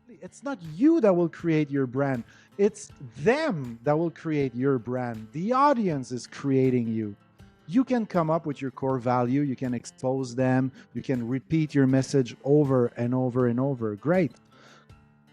It's not you that will create your brand. It's them that will create your brand. The audience is creating you. You can come up with your core value. You can expose them. You can repeat your message over and over and over. Great.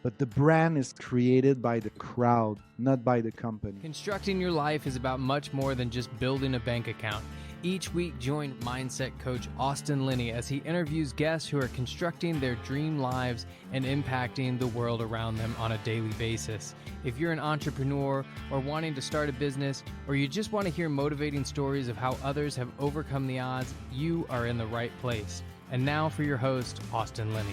But the brand is created by the crowd, not by the company. Constructing your life is about much more than just building a bank account. Each week, join mindset coach Austin Linney as he interviews guests who are constructing their dream lives and impacting the world around them on a daily basis. If you're an entrepreneur or wanting to start a business, or you just want to hear motivating stories of how others have overcome the odds, you are in the right place. And now for your host, Austin Linney.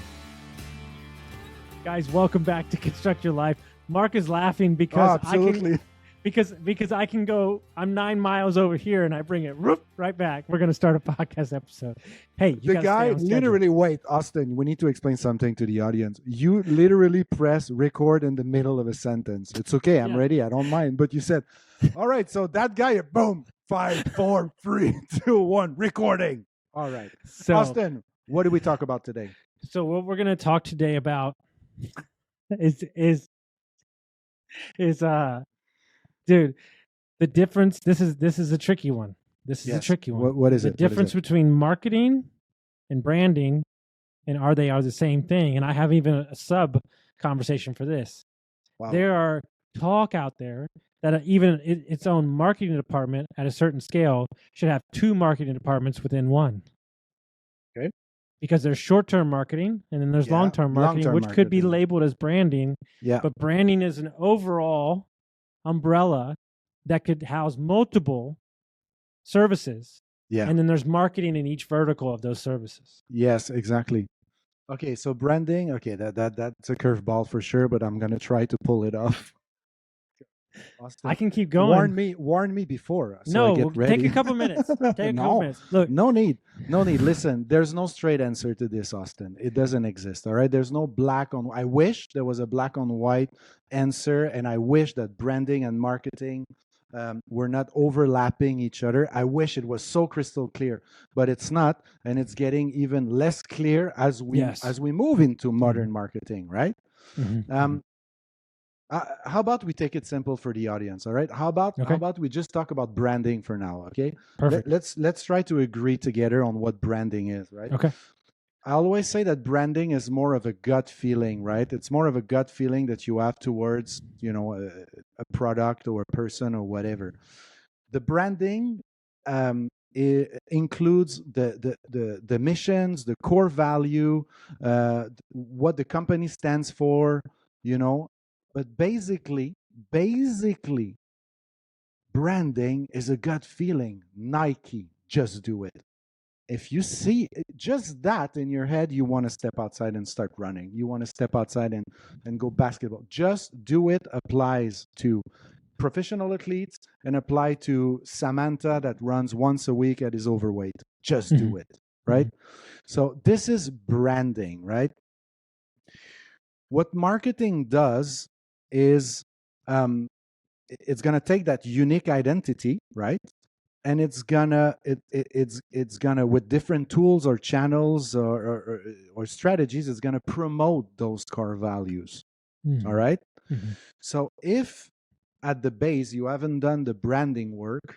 Guys, welcome back to Construct Your Life. Mark is laughing because absolutely. Because I can go, I'm 9 miles over here and I bring it right back. We're going to start a podcast episode. Hey, the guy literally, wait, Austin, we need to explain something to the audience. You literally press record in the middle of a sentence. It's okay. I'm ready. I don't mind. But you said, all right, so that guy, boom, 5, 4, 3, 2, 1, recording. All right. So, Austin, what do we talk about today? So what we're going to talk today about is dude, the difference. This is a tricky one. This is a tricky one. What is the it? The difference between marketing and branding, and are they the same thing? And I have even a sub conversation for this. Wow. There are talk out there that even its own marketing department at a certain scale should have 2 marketing departments within one. Okay. Because there's short-term marketing and then there's long-term marketing, which could be labeled as branding. Yeah. But branding is an overall umbrella that could house multiple services. Yeah. And then there's marketing in each vertical of those services. Yes, exactly. Okay, so branding, that's a curveball for sure, but I'm gonna try to pull it off. Austin, I can keep going. Warn me before. So no, I get ready. Take a couple minutes. Take a couple minutes. Look, no need. Listen, there's no straight answer to this, Austin. It doesn't exist. All right, there's no black on. I wish there was a black on white answer, and I wish that branding and marketing were not overlapping each other. I wish it was so crystal clear, but it's not, and it's getting even less clear as we move into modern marketing, right? Mm-hmm. How about we take it simple for the audience? All right. How about we just talk about branding for now? Okay. Perfect. Let's try to agree together on what branding is. Right. Okay. I always say that branding is more of a gut feeling, right? It's more of a gut feeling that you have towards, a product or a person or whatever. The branding it includes the missions, the core value, what the company stands for, But basically, branding is a gut feeling. Nike, just do it. If you see just that in your head, you want to step outside and start running. You want to step outside and go basketball. Just do it applies to professional athletes and apply to Samantha that runs once a week and is overweight. Just do it, right? So this is branding, right? What marketing does is it's gonna take that unique identity, right? And it's gonna with different tools or channels or strategies, it's gonna promote those core values. All right. So if at the base you haven't done the branding work,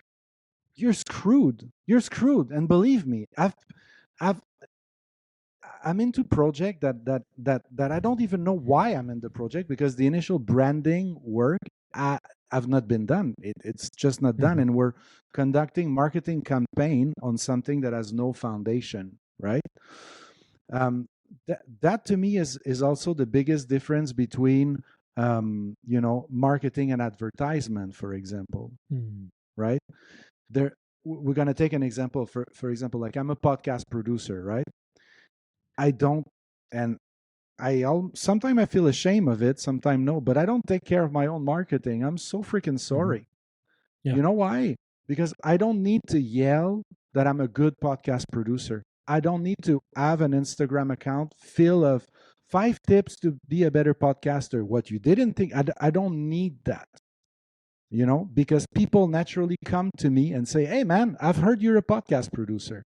you're screwed. And believe me, I'm into project that I don't even know why I'm in the project, because the initial branding work have not been done. It's just not done, and we're conducting marketing campaign on something that has no foundation, right? That to me is also the biggest difference between marketing and advertisement, for example, right? We're gonna take an example. For example, like I'm a podcast producer, right? Sometimes I feel ashamed of it, sometimes no, but I don't take care of my own marketing. I'm so freaking sorry. Yeah. You know why? Because I don't need to yell that I'm a good podcast producer. I don't need to have an Instagram account full of 5 tips to be a better podcaster. What you didn't think, I don't need that. Because people naturally come to me and say, hey man, I've heard you're a podcast producer.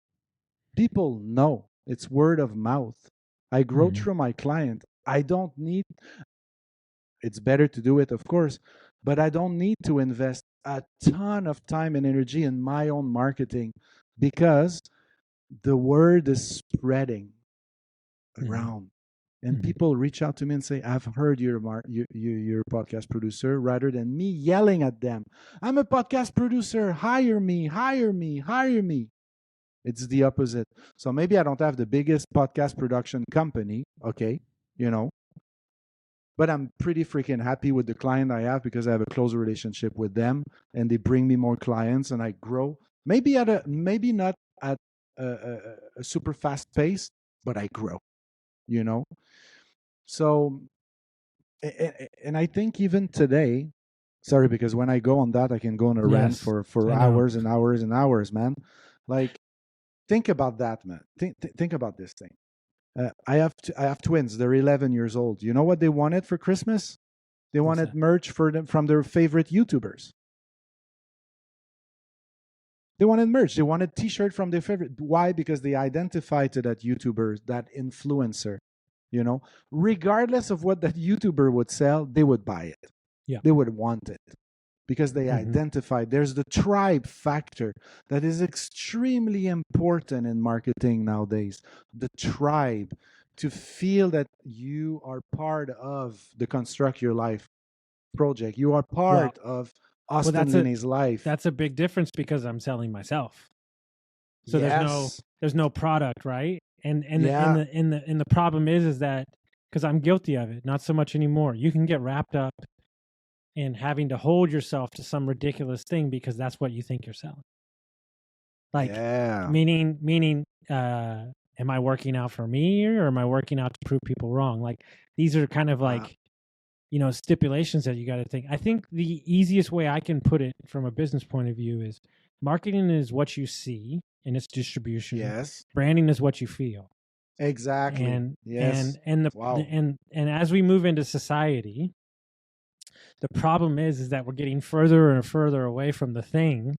People know. It's word of mouth. I grow through my client. I don't need, it's better to do it, of course, but I don't need to invest a ton of time and energy in my own marketing because the word is spreading around. And people reach out to me and say, I've heard you're a podcast producer, rather than me yelling at them, I'm a podcast producer, hire me, hire me, hire me. It's the opposite. So maybe I don't have the biggest podcast production company, okay, you know, but I'm pretty freaking happy with the client I have because I have a close relationship with them and they bring me more clients and I grow. Maybe not at a super fast pace, but I grow, you know. So, and I think even today, sorry, because when I go on that, I can go on a rant for hours and hours and hours, man. Like, think about that, man. Think about this thing. I have twins. They're 11 years old. You know what they wanted for Christmas? They wanted merch for them from their favorite YouTubers. They wanted merch. They wanted T-shirt from their favorite. Why? Because they identify to that YouTuber, that influencer. You know, regardless of what that YouTuber would sell, they would buy it. Yeah, they would want it because they identify. There's the tribe factor that is extremely important in marketing nowadays. The tribe, to feel that you are part of the Construct Your Life project. You are part of Austin Linney's life. That's a big difference because I'm selling myself. So there's no product, right? And the problem is that because I'm guilty of it, not so much anymore. You can get wrapped up in having to hold yourself to some ridiculous thing because that's what you think you're selling. Like, meaning, am I working out for me or am I working out to prove people wrong? Like, these are kind of like, stipulations that you got to think. I think the easiest way I can put it from a business point of view is marketing is what you see in its distribution. Yes. Branding is what you feel. Exactly. And as we move into society, the problem is that we're getting further and further away from the thing.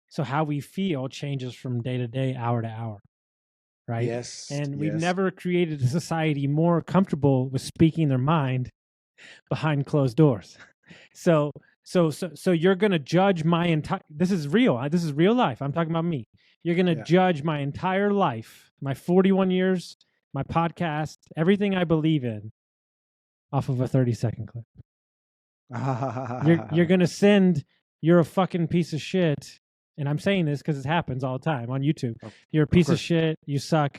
So how we feel changes from day to day, hour to hour. Right? Yes. And we've never created a society more comfortable with speaking their mind behind closed doors. So you're going to judge my entire, this is real life. I'm talking about me. You're going to judge my entire life, my 41 years, my podcast, everything I believe in off of a 30-second clip. You're going to send, you're a fucking piece of shit. And I'm saying this because it happens all the time on YouTube. You're a piece of shit. You suck.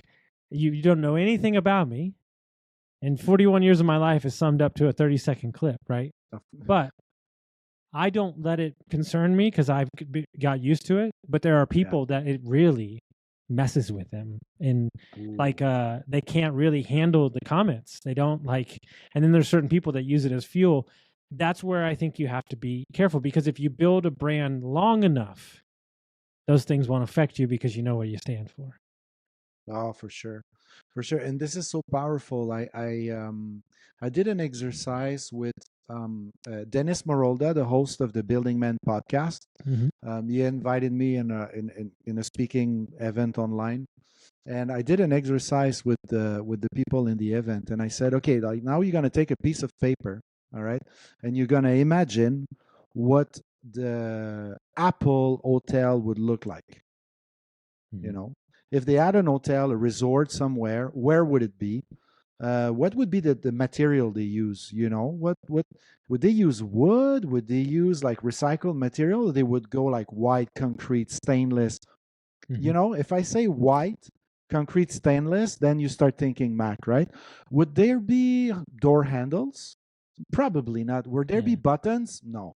You don't know anything about me. And 41 years of my life is summed up to a 30-second clip, right? But I don't let it concern me because I've got used to it. But there are people that it really messes with them. And they can't really handle the comments. They don't like, and then there's certain people that use it as fuel. That's where I think you have to be careful because if you build a brand long enough, those things won't affect you because you know what you stand for. Oh, for sure. For sure. And this is so powerful. I did an exercise with Dennis Morolda, the host of the Building Men podcast. He invited me in a speaking event online. And I did an exercise with the people in the event. And I said, okay, like now you're going to take a piece of paper, all right? And you're going to imagine what the Apple hotel would look like. You know, if they had an hotel, a resort somewhere, where would it be? What would be the material they use? You know, what would they use? Wood? Would they use like recycled material? Or they would go like white concrete, stainless. You know, if I say white concrete, stainless, then you start thinking Mac, right? Would there be door handles? Probably not. Would there be buttons? No.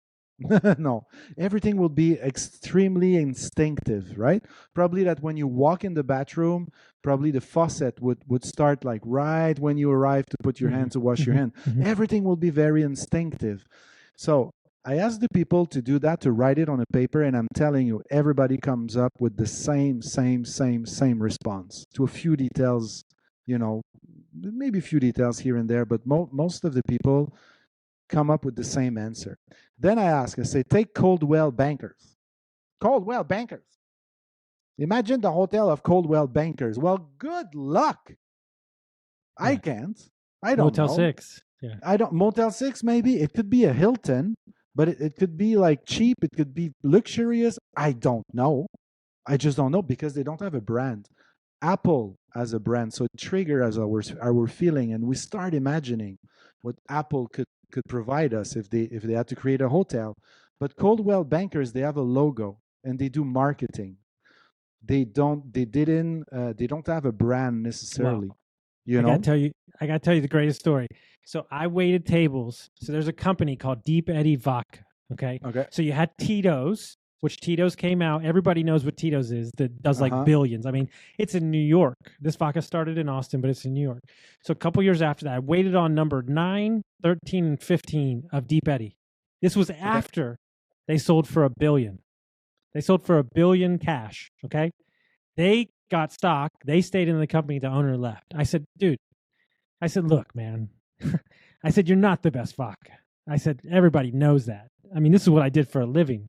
No, everything will be extremely instinctive, right? Probably that when you walk in the bathroom, probably the faucet would start like right when you arrive to put your hand to wash your hand. Everything will be very instinctive. So I asked the people to do that, to write it on a paper, and I'm telling you, everybody comes up with the same response to a few details, you know, maybe a few details here and there, but most of the people come up with the same answer. Then I say, take Coldwell Bankers. Coldwell Bankers. Imagine the hotel of Coldwell Bankers. Well, good luck. I can't. I don't Motel know. 6. Yeah. I don't Motel 6 maybe. It could be a Hilton, but it could be like cheap, it could be luxurious. I don't know. I just don't know because they don't have a brand. Apple as a brand, so it triggers our feeling, and we start imagining what Apple could provide us if they had to create a hotel. But Coldwell Bankers, they have a logo and they do marketing. They don't have a brand necessarily. Well, You I gotta know? tell you the greatest story. So I waited tables. So there's a company called Deep Eddy Vodka. Okay. Okay. So you had Tito's, which Tito's came out. Everybody knows what Tito's is. That does like billions. I mean, it's in New York. This vodka started in Austin, but it's in New York. So a couple years after that, I waited on number 9, 13, and 15 of Deep Eddy. This was after they sold for $1 billion. They sold for $1 billion cash. Okay. They got stock. They stayed in the company. The owner left. I said, dude, look, man. I said, you're not the best vodka. I said, everybody knows that. I mean, this is what I did for a living.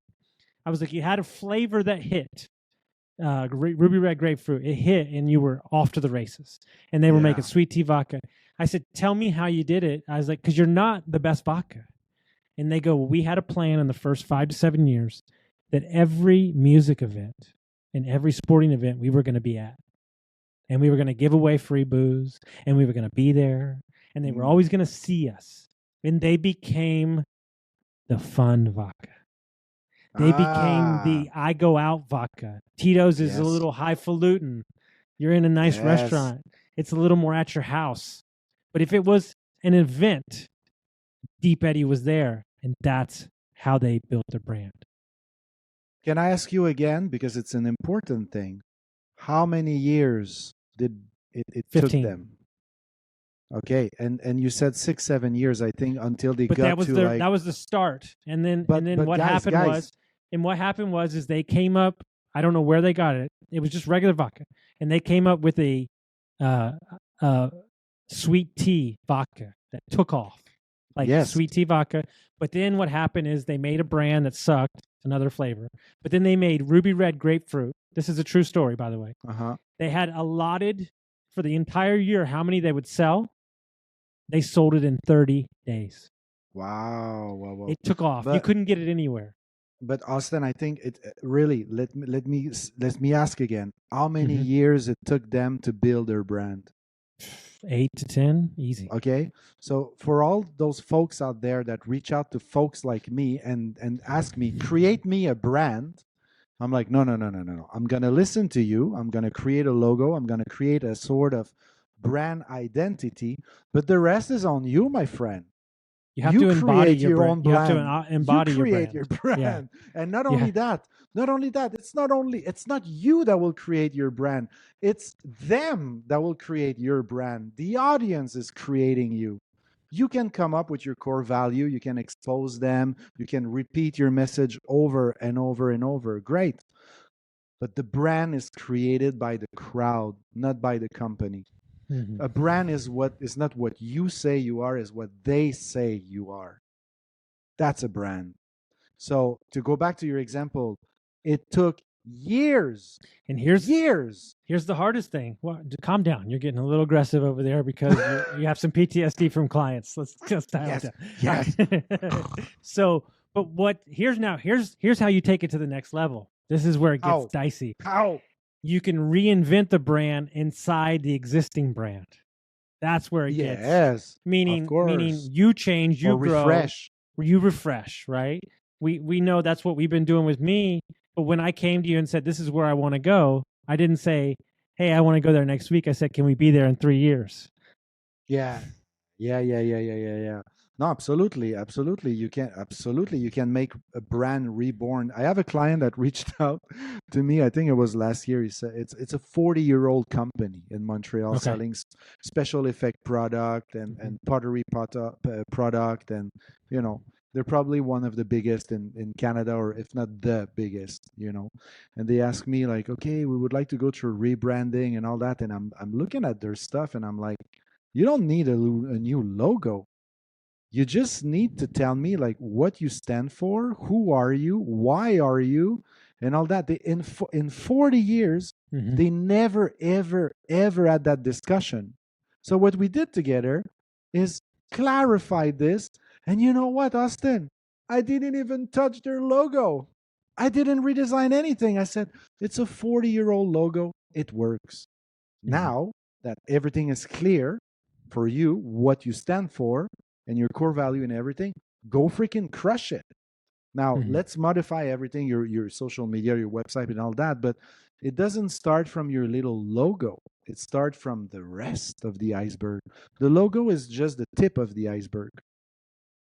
I was like, you had a flavor that hit, ruby red grapefruit. It hit, and you were off to the races. And they were making sweet tea vodka. I said, tell me how you did it. I was like, because you're not the best vodka. And they go, well, we had a plan in the first 5 to 7 years that every music event and every sporting event we were going to be at. And we were going to give away free booze, and we were going to be there, and they were always going to see us. And they became the fun vodka. They became the I go out vodka. Tito's is a little highfalutin. You're in a nice restaurant. It's a little more at your house. But if it was an event, Deep Eddy was there, and that's how they built their brand. Can I ask you again, because it's an important thing, how many years did it took them? Okay, and you said 6-7 years, I think, until they got to like that was the start, and then what happened was is they came up. I don't know where they got it. It was just regular vodka, and they came up with a sweet tea vodka that took off, like sweet tea vodka. But then what happened is they made a brand that sucked, another flavor. But then they made ruby red grapefruit. This is a true story, by the way. They had allotted for the entire year how many they would sell. They sold it in 30 days. Wow. It took off. You couldn't get it anywhere. But Austin, I think it really let me ask again. How many years it took them to build their brand? 8 to 10, easy. Okay, so for all those folks out there that reach out to folks like me and ask me, create me a brand, I'm like, no. I'm gonna listen to you. I'm gonna create a logo. I'm gonna create a sort of brand identity, but the rest is on you, my friend. You have to embody your own brand. You have to embody your brand. And not only that, it's not you that will create your brand. It's them that will create your brand. The audience is creating you. You can come up with your core value. You can expose them. You can repeat your message over and over and over. Great. But the brand is created by the crowd, not by the company. A brand is not what you say you are, is what they say you are. That's a brand. So to go back to your example, it took years. And here's the hardest thing. Well, calm down. You're getting a little aggressive over there because you have some PTSD from clients. Let's just dial down. Yes. So, but here's how you take it to the next level. This is where it gets dicey. How? You can reinvent the brand inside the existing brand. That's where it gets. Meaning you change, you grow, refresh, right? We know that's what we've been doing with me. But when I came to you and said, this is where I want to go, I didn't say, hey, I want to go there next week. I said, can we be there in 3 years? Yeah. No, absolutely. You can make a brand reborn. I have a client that reached out to me. I think it was last year. He said it's a 40-year-old company in Montreal selling special effect product and pottery product, and they're probably one of the biggest in Canada, or if not the biggest. And they asked me like, okay, we would like to go through rebranding and all that. And I'm looking at their stuff and I'm like, you don't need a new logo. You just need to tell me like what you stand for, who are you, why are you, and all that. In 40 years, they never, ever, ever had that discussion. So what we did together is clarify this. And you know what, Austin? I didn't even touch their logo. I didn't redesign anything. I said, it's a 40-year-old logo. It works. Now that everything is clear for you, what you stand for, and your core value and everything, go freaking crush it. Now, let's modify everything, your social media, your website, and all that. But it doesn't start from your little logo. It starts from the rest of the iceberg. The logo is just the tip of the iceberg.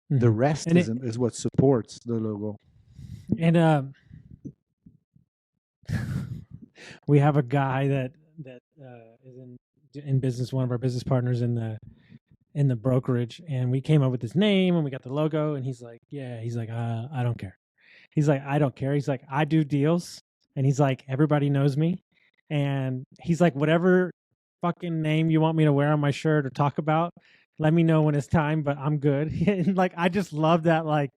The rest is what supports the logo. And we have a guy that is in business, one of our business partners in the brokerage, and we came up with his name and we got the logo, and he's like, I don't care. He's like, I don't care. He's like, I do deals, and he's like, everybody knows me, and he's like, whatever fucking name you want me to wear on my shirt or talk about, let me know when it's time, but I'm good. And like, I just love that, like,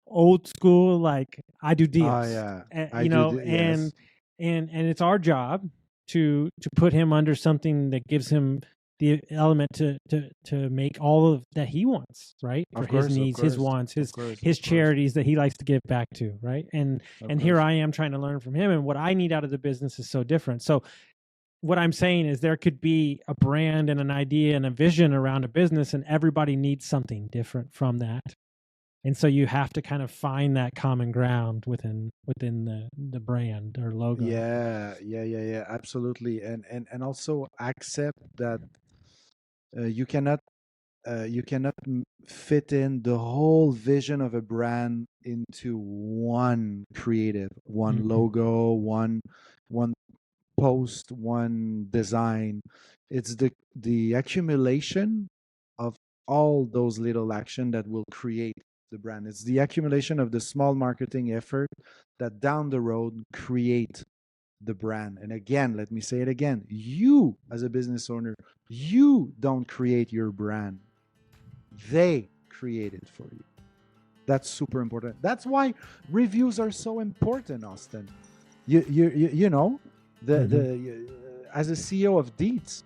old school, like, I do deals. Yeah, and it's our job to put him under something that gives him the element to make all of that he wants, right? For his needs, his wants, his charities that he likes to give back to, right? And here I am trying to learn from him, and what I need out of the business is so different. So what I'm saying is there could be a brand and an idea and a vision around a business, and everybody needs something different from that. And so you have to kind of find that common ground within the brand or logo. Yeah, absolutely. And also accept that you cannot fit in the whole vision of a brand into one creative, one logo, one post, one design. It's the accumulation of all those little action that will create the brand. It's the accumulation of the small marketing effort that down the road create the brand. And again, let me say it again. You, as a business owner, you don't create your brand. They create it for you. That's super important. That's why reviews are so important, Austin. You know, as a CEO of Deets,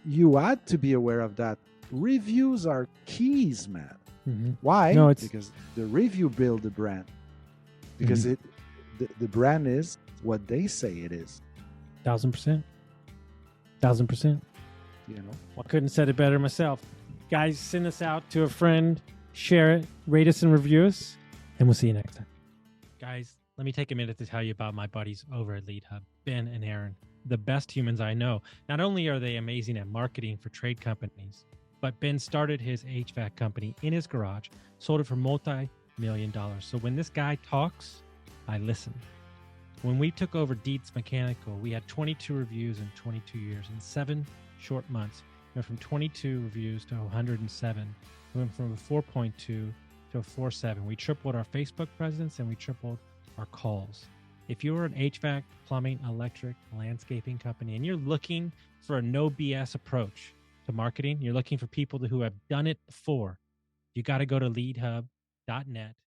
you had to be aware of that. Reviews are keys, man. Why? No, because the review build the brand. Because the brand is what they say it is. 1000%. You know, I couldn't have said it better myself. Guys, send us out to a friend, share it, rate us and review us, and we'll see you next time. Guys, let me take a minute to tell you about my buddies over at Lead Hub, Ben and Aaron, the best humans I know. Not only are they amazing at marketing for trade companies, but Ben started his HVAC company in his garage, sold it for multi-million dollars. So when this guy talks, I listen. When we took over Deets Mechanical, we had 22 reviews in 22 years. In 7 short months, we went from 22 reviews to 107. We went from a 4.2 to a 4.7. We tripled our Facebook presence and we tripled our calls. If you're an HVAC, plumbing, electric, landscaping company, and you're looking for a no BS approach to marketing, you're looking for people who have done it before, you got to go to leadhub.net